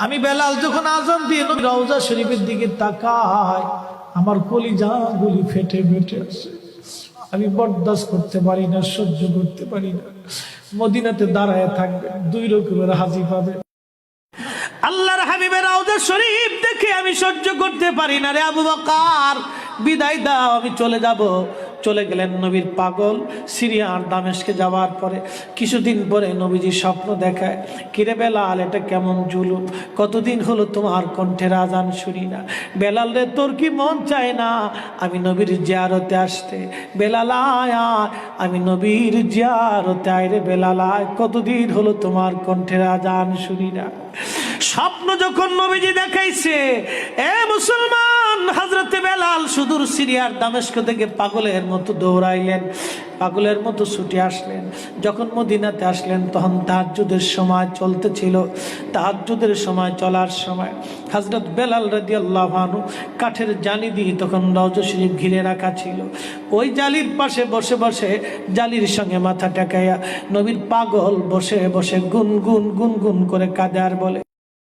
আমি বেলাল যখন আযান দিয়ে নবীর রওজা শরীফের দিকে তাকাই, আমার কলিজা গুলি ফেটে ফেটে আসে। আমি বরদাস্ত করতে পারি না, সহ্য করতে পারি না। মদিনাতে দাঁড়ায় থাকবে, দুই রকমের হাজি পাবে। আল্লাহর হাবিবের রওজা শরীফ দেখে আমি সহ্য করতে পারি না। রে আবু বকর, বিদায় দাও, আমি চলে যাব। চলে গেলেন নবীর পাগল। সিরিয়ার দামেস্কে যাওয়ার পরে কিছুদিন পরে নবীজি স্বপ্ন দেখায়, কিরে বেলাল, এটা কেমন জুলুম, কতদিন হলো তোমার কণ্ঠের আজান শুনি না। বেলাল রে, তোর কি মন চায় না আমি নবীর জিয়ারতে আসতে? বেলাল আয়, আমি নবীর জিয়ারতে আয় রে বেলাল আয়, কতদিন হলো তোমার কণ্ঠের আজান শুনি না। স্বপ্ন যখন নবীজি দেখাইছে, এ মুসলমান, হযরতে বেলাল সুদূর সিরিয়ার দামেস্ক থেকে পাগলের মতো দৌড়াইলেন, পাগলের মতো ছুটে আসলেন। যখন মদিনাতে আসলেন তখন তাহাজ্জুদের সময় চলতেছিল। তাহাজ্জুদের সময় চলার সময় হযরত বেলাল রাদিয়াল্লাহু আনহু কাঠের জালি দিয়ে তখন রওজা শরীফ ঘিরে রাখা ছিল। ওই জালির পাশে বসে বসে জালির সঙ্গে মাথা টেকাইয়া নবীর পাগল বসে বসে গুনগুন গুনগুন করে কাঁদে আর বলে,